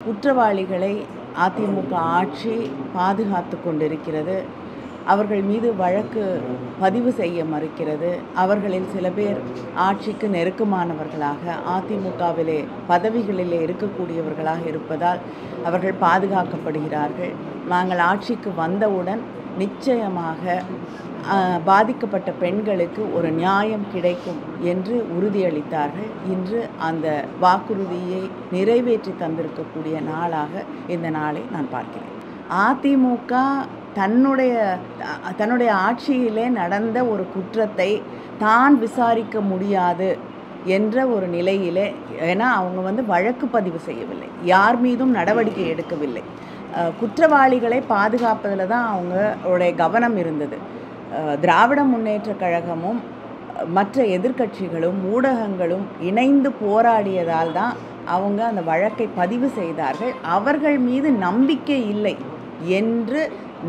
குற்றவாளிகளை அதிமுக ஆட்சி பாதுகாத்து கொண்டிருக்கிறது. அவர்கள் மீது வழக்கு பதிவு செய்ய மறுக்கிறது. அவர்களில் சில பேர் ஆட்சிக்கு நெருக்கமானவர்களாக அதிமுகவிலே பதவிகளிலே இருக்கக்கூடியவர்களாக இருப்பதால் அவர்கள் பாதுகாக்கப்படுகிறார்கள். நாங்கள் ஆட்சிக்கு வந்தவுடன் நிச்சயமாக பாதிக்கப்பட்ட பெண்களுக்கு ஒரு நியாயம் கிடைக்கும் என்று உறுதியளித்தார்கள். இன்று அந்த வாக்குறுதியை நிறைவேற்றி தந்திருக்கக்கூடிய நாளாக இந்த நாளை நான் பார்க்கிறேன். அதிமுக தன்னுடைய ஆட்சியிலே நடந்த ஒரு குற்றத்தை தான் விசாரிக்க முடியாது என்ற ஒரு நிலையிலே, ஏன்னா அவங்க வழக்கு பதிவு செய்யவில்லை, யார் மீதும் நடவடிக்கை எடுக்கவில்லை. குற்றவாளிகளை பாதுகாப்பதில் தான் அவங்களுடைய கவனம் இருந்தது. திராவிட முன்னேற்றக் கழகமும் மற்ற எதிர்க்கட்சிகளும் ஊடகங்களும் இணைந்து போராடியதால் தான் அவங்க அந்த வழக்கை பதிவு செய்தார்கள். அவர்கள் மீது நம்பிக்கை இல்லை என்று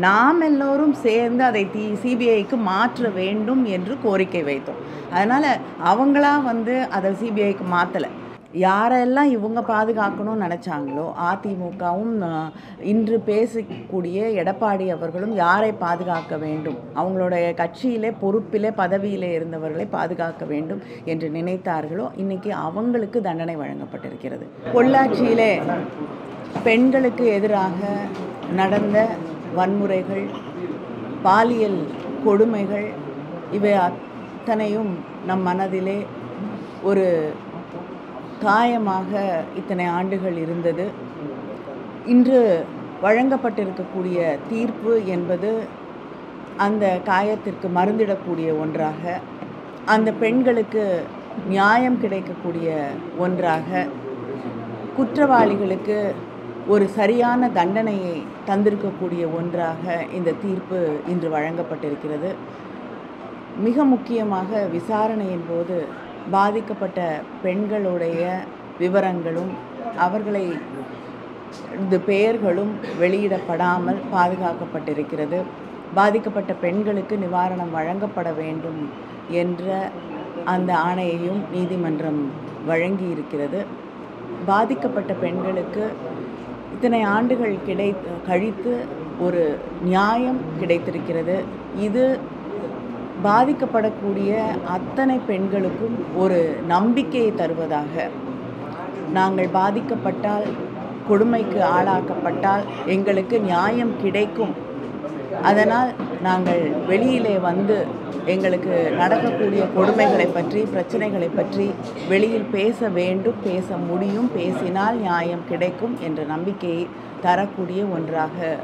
நாம் எல்லோரும் சேர்ந்து அதை சிபிஐக்கு மாற்ற வேண்டும் என்று கோரிக்கை வைத்தோம். அதனால் அவங்களா அதை சிபிஐக்கு மாற்றலை. யாரெல்லாம் இவங்க பாதுகாக்கணும்னு நினச்சாங்களோ, அதிமுகவும் இன்று பேசக்கூடிய எடப்பாடி அவர்களும் யாரை பாதுகாக்க வேண்டும், அவங்களுடைய கட்சியிலே பொறுப்பிலே பதவியிலே இருந்தவர்களை பாதுகாக்க வேண்டும் என்று நினைத்தார்களோ, இன்றைக்கி அவங்களுக்கு தண்டனை வழங்கப்பட்டிருக்கிறது. பொள்ளாச்சியிலே பெண்களுக்கு எதிராக நடந்த வன்முறைகள், பாலியல் கொடுமைகள், இவை அத்தனையும் நம் மனதிலே ஒரு காயமாக இத்தனை ஆண்டுகள் இருந்தது. இன்று வழங்கப்பட்டிருக்கக்கூடிய தீர்ப்பு என்பது அந்த காயத்திற்கு மருந்திடக்கூடிய ஒன்றாக, அந்த பெண்களுக்கு நியாயம் கிடைக்கக்கூடிய ஒன்றாக, குற்றவாளிகளுக்கு ஒரு சரியான தண்டனையை தந்திருக்கக்கூடிய ஒன்றாக இந்த தீர்ப்பு இன்று வழங்கப்பட்டிருக்கிறது. மிக முக்கியமாக விசாரணையின் போது பாதிக்கப்பட்ட பெண்களுடைய விவரங்களும் அவர்களை பெயர்களும் வெளியிடப்படாமல் பாதுகாக்கப்பட்டிருக்கிறது. பாதிக்கப்பட்ட பெண்களுக்கு நிவாரணம் வழங்கப்பட வேண்டும் என்ற அந்த ஆணையையும் நீதிமன்றம் வழங்கி இருக்கிறது. பாதிக்கப்பட்ட பெண்களுக்கு இத்தனை ஆண்டுகள் கழித்து ஒரு நியாயம் கிடைத்திருக்கிறது. இது பாதிக்கப்படக்கூடிய அத்தனை பெண்களுக்கும் ஒரு நம்பிக்கையை தருவதாக, நாங்கள் பாதிக்கப்பட்டால், கொடுமைக்கு ஆளாக்கப்பட்டால் எங்களுக்கு நியாயம் கிடைக்கும், அதனால் நாங்கள் வெளியிலே எங்களுக்கு நடக்கக்கூடிய கொடுமைகளை பற்றி, பிரச்சனைகளை பற்றி வெளியில் பேச வேண்டும், பேச முடியும், பேசினால் நியாயம் கிடைக்கும் என்ற நம்பிக்கையை தரக்கூடிய ஒன்றாக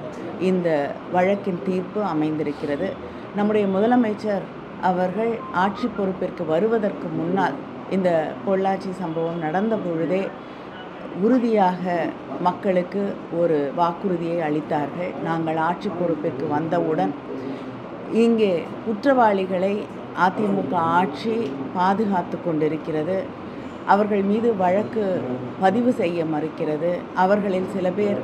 இந்த வழக்கின் தீர்ப்பு அமைந்திருக்கிறது. நம்முடைய முதலமைச்சர் அவர்கள் ஆட்சி பொறுப்பிற்கு வருவதற்கு முன்னால் இந்த பொள்ளாச்சி சம்பவம் நடந்த பொழுதே உறுதியாக மக்களுக்கு ஒரு வாக்குறுதியை அளித்தார்கள். நாங்கள் ஆட்சி பொறுப்பிற்கு வந்தவுடன் இங்கே குற்றவாளிகளை அதிமுக ஆட்சி பாதுகாத்து கொண்டிருக்கிறது. அவர்கள் மீது வழக்கு பதிவு செய்ய மறுக்கிறது. அவர்களில் சில பேர்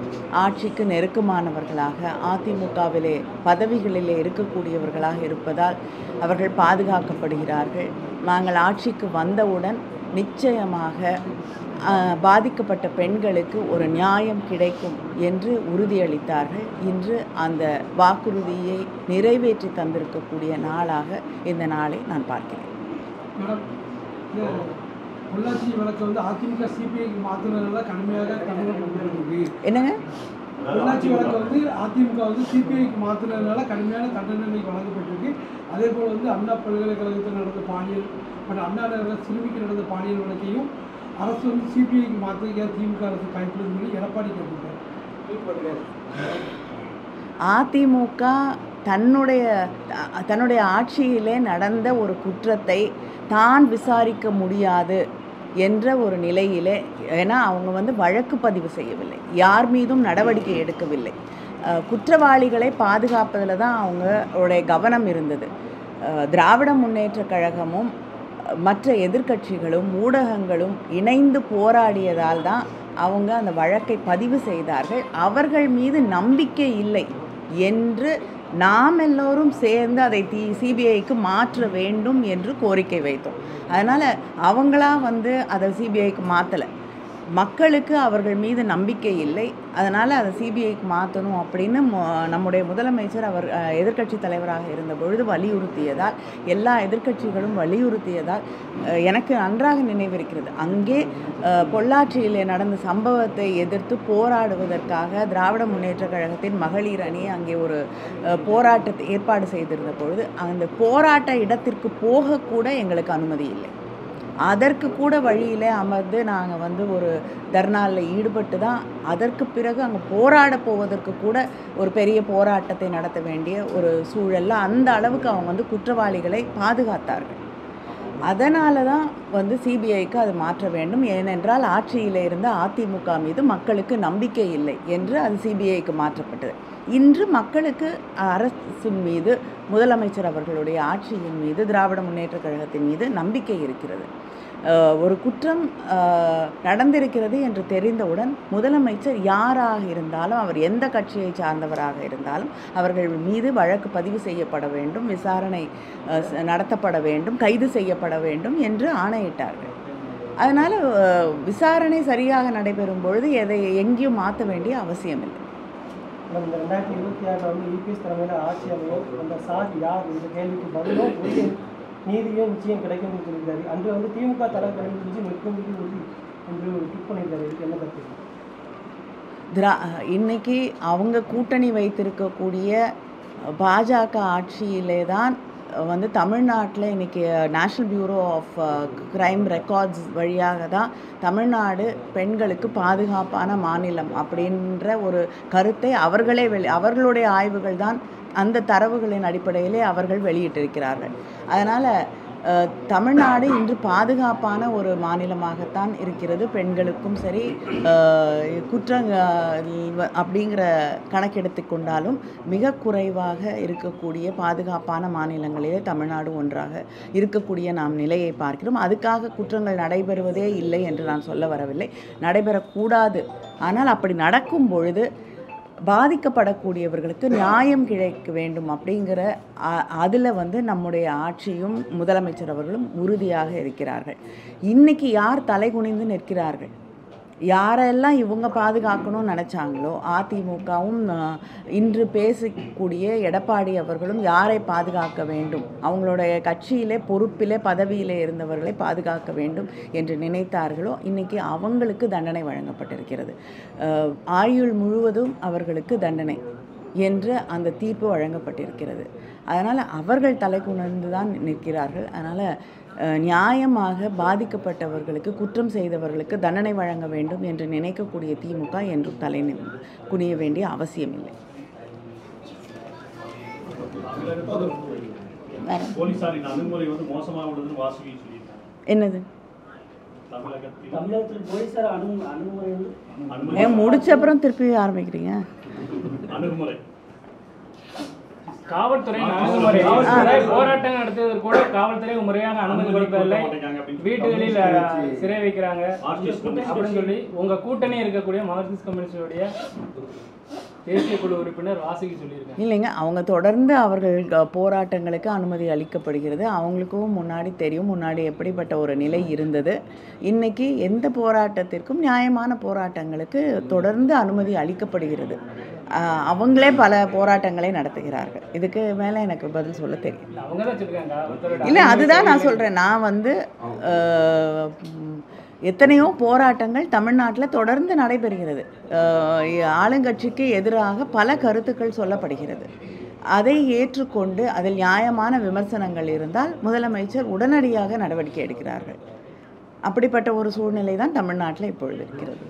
ஆட்சிக்கு நெருக்கமானவர்களாக அதிமுகவிலே பதவிகளிலே இருக்கக்கூடியவர்களாக இருப்பதால் அவர்கள் பாதுகாக்கப்படுகிறார்கள். நாங்கள் ஆட்சிக்கு வந்தவுடன் நிச்சயமாக பாதிக்கப்பட்ட பெண்களுக்கு ஒரு நியாயம் கிடைக்கும் என்று உறுதியளித்தார்கள். இன்று அந்த வாக்குறுதியை நிறைவேற்றி தந்திருக்கக்கூடிய நாளாக இந்த நாளை நான் பார்க்கிறேன். பொள்ளாச்சி வழக்கு அதிமுக சிபிஐக்கு மாற்றினதுனால கடுமையாக தண்டனை கொடுத்துருக்கு. என்னங்க? பொள்ளாச்சி வழக்கு அதிமுக சிபிஐக்கு மாற்றினதுனால கடுமையான தண்டனை வழங்கப்பட்டிருக்கு. அதே போல் அண்ணா பல்கலைக்கழகத்தில் நடந்த பாலியல் மற்றும் அண்ணா நகர் சிறுமிக்கு நடந்த பாலியல் வழக்கையும் அரசு சிபிஐக்கு மாற்ற திமுக அரசு பயன்படுத்தும் சொல்லி எடப்பாடி கேட்டிருக்காரு. அதிமுக தன்னுடைய ஆட்சியிலே நடந்த ஒரு குற்றத்தை தான் விசாரிக்க முடியாது என்ற ஒரு நிலையிலே, ஏன்னா அவங்க வழக்கு பதிவு செய்யவில்லை, யார் மீதும் நடவடிக்கை எடுக்கவில்லை. குற்றவாளிகளை பாதுகாப்பதில் தான் அவங்களுடைய கவனம் இருந்தது. திராவிட முன்னேற்றக் கழகமும் மற்ற எதிர்க்கட்சிகளும் ஊடகங்களும் இணைந்து போராடியதால் தான் அவங்க அந்த வழக்கை பதிவு செய்தார்கள். அவர்கள் மீது நம்பிக்கை இல்லை என்று நாம் எல்லோரும் சேர்ந்து அதை சிபிஐக்கு மாற்ற வேண்டும் என்று கோரிக்கை வைத்தோம். அதனால் அவங்களா அதை சிபிஐக்கு மாற்றலை. மக்களுக்கு அவர்கள் மீது நம்பிக்கை இல்லை, அதனால் அதை சிபிஐக்கு மாற்றணும் அப்படின்னு நம்முடைய முதலமைச்சர் அவர் எதிர்க்கட்சி தலைவராக இருந்த பொழுது வலியுறுத்தியதால், எல்லா எதிர்க்கட்சிகளும் வலியுறுத்தியதால் எனக்கு நன்றாக நினைவிருக்கிறது. அங்கே பொள்ளாச்சியிலே நடந்த சம்பவத்தை எதிர்த்து போராடுவதற்காக திராவிட முன்னேற்ற கழகத்தின் மகளிர் அணி அங்கே ஒரு போராட்டத்தை ஏற்பாடு செய்திருந்த பொழுது அந்த போராட்ட இடத்திற்கு போகக்கூட எங்களுக்கு அனுமதி இல்லை. அதற்கு கூட வழியில் அமர்ந்து நாங்கள் ஒரு தர்ணாவில் ஈடுபட்டு தான் அதற்கு பிறகு அங்கே போராட போவதற்கு கூட ஒரு பெரிய போராட்டத்தை நடத்த வேண்டிய ஒரு சூழலில் அந்த அளவுக்கு அவங்க குற்றவாளிகளை பாதுகாத்தார்கள். அதனால தான் சிபிஐக்கு அது மாற்ற வேண்டும். ஏனென்றால் ஆட்சியில் இருந்த அதிமுக மீது மக்களுக்கு நம்பிக்கை இல்லை என்று அது சிபிஐக்கு மாற்றப்பட்டது. இன்று மக்களுக்கு அரசின் மீது, முதலமைச்சர் அவர்களுடைய ஆட்சியின் மீது, திராவிட முன்னேற்ற கழகத்தின் மீது நம்பிக்கை இருக்கிறது. ஒரு குற்றம் நடந்திருக்கிறது என்று தெரிந்தவுடன் முதலமைச்சர் யாராக இருந்தாலும், அவர் எந்த கட்சியை சார்ந்தவராக இருந்தாலும் அவர்கள் மீது வழக்கு பதிவு செய்யப்பட வேண்டும், விசாரணை நடத்தப்பட வேண்டும், கைது செய்யப்பட வேண்டும் என்று ஆணையிட்டார்கள். அதனால் விசாரணை சரியாக நடைபெறும் பொழுது எதை எங்கேயும் மாற்ற வேண்டிய அவசியமில்லை. இந்த 2026 இபிஎஸ் தலைமையில் ஆட்சி அமையும், அந்த சார் யார் இந்த கேள்விக்கு பதிலும் நீதியும் நிச்சயம் கிடைக்கும் சொல்லியிருக்காரு. அன்று திமுக தலைவர் நிற்கும் உறுதி என்று ட்வீட் பண்ணியிருக்காரு. என்ன கருத்து? இன்னைக்கு அவங்க கூட்டணி வைத்திருக்கக்கூடிய பாஜக ஆட்சியிலே தான் தமிழ்நாட்டில் இன்றைக்கி national bureau of crime records வழியாக தான் தமிழ்நாடு பெண்களுக்கு பாதுகாப்பான மாநிலம் அப்படின்ற ஒரு கருத்தை அவர்களே அவர்களுடைய ஆய்வுகள் தான் அந்த தரவுகளின் அடிப்படையிலே அவர்கள் வெளியிட்டிருக்கிறார்கள். அதனால் தமிழ்நாடு இன்று பாதுகாப்பான ஒரு மாநிலமாகத்தான் இருக்கிறது. பெண்களுக்கும் சரி, அப்படிங்கிற கணக்கெடுத்து கொண்டாலும் மிக குறைவாக இருக்கக்கூடிய பாதுகாப்பான மாநிலங்களிலே தமிழ்நாடு ஒன்றாக இருக்கக்கூடிய நாம் நிலையை பார்க்கிறோம். அதுக்காக குற்றங்கள் நடைபெறுவதே இல்லை என்று நான் சொல்ல வரவில்லை, நடைபெறக்கூடாது. ஆனால் அப்படி நடக்கும் பொழுது பாதிக்கப்படக்கூடியவர்களுக்கு நியாயம் கிடைக்க வேண்டும் அப்படிங்கிற அதில் நம்முடைய ஆட்சியும் முதலமைச்சர் அவர்களும் உறுதியாக இருக்கிறார்கள். இன்றைக்கி யார் தலைகுனிந்து நிற்கிறார்கள், யாரெல்லாம் இவங்க பாதுகாக்கணும்னு நினச்சாங்களோ, அதிமுகவும் இன்று பேசக்கூடிய எடப்பாடி அவர்களும் யாரை பாதுகாக்க வேண்டும், அவங்களுடைய கட்சியிலே பொறுப்பிலே பதவியிலே இருந்தவர்களை பாதுகாக்க வேண்டும் என்று நினைத்தார்களோ, இன்றைக்கி அவங்களுக்கு தண்டனை வழங்கப்பட்டிருக்கிறது. ஆயுள் முழுவதும் அவர்களுக்கு தண்டனை என்று அந்த தீர்ப்பு வழங்கப்பட்டிருக்கிறது. அதனால் அவர்கள் தலைகுனிந்து தான் நிற்கிறார்கள். அதனால் நியாயமாக பாதிக்கப்பட்டவர்களுக்கு, குற்றம் செய்தவர்களுக்கு தண்டனை வழங்க வேண்டும் என்று நினைக்கக்கூடிய திமுக என்றும் தலை குனிய வேண்டிய அவசியமில்லை. என்னது முடிச்ச அப்புறம் திருப்பி ஆரம்பிக்கிறீங்க? காவல்துறை போராட்டம் நடத்துவதற்கு கூட காவல்துறை முறையாக அனுமதி கொடுப்பதில்லை, வீட்டுகளில் சிறை வைக்கிறாங்க அப்படின்னு சொல்லி உங்க கூட்டணி இருக்கக்கூடிய மார்க்சிஸ்ட் கம்யூனிஸ்டுடைய தேசிய குழு உறுப்பினர் வாசுகி சொல்லியிருக்காங்க. இல்லைங்க, அவங்க தொடர்ந்து அவர்கள் போராட்டங்களுக்கு அனுமதி அளிக்கப்படுகிறது. அவங்களுக்கும் முன்னாடி தெரியும் முன்னாடி எப்படிப்பட்ட ஒரு நிலை இருந்தது. இன்றைக்கி எந்த போராட்டத்திற்கும், நியாயமான போராட்டங்களுக்கு தொடர்ந்து அனுமதி அளிக்கப்படுகிறது. அவங்களே பல போராட்டங்களை நடத்துகிறார்கள். இதுக்கு மேலே எனக்கு பதில் சொல்ல தெரியும். இல்லை, அதுதான் நான் சொல்கிறேன். நான் எத்தனையோ போராட்டங்கள் தமிழ்நாட்டில் தொடர்ந்து நடைபெறுகிறது. ஆளுங்கட்சிக்கு எதிராக பல கருத்துக்கள் சொல்லப்படுகிறது. அதை ஏற்றுக்கொண்டு அதில் நியாயமான விமர்சனங்கள் இருந்தால் முதலமைச்சர் உடனடியாக நடவடிக்கை எடுக்கிறார்கள். அப்படிப்பட்ட ஒரு சூழ்நிலை தான் தமிழ்நாட்டில் இப்பொழுது இருக்கிறது.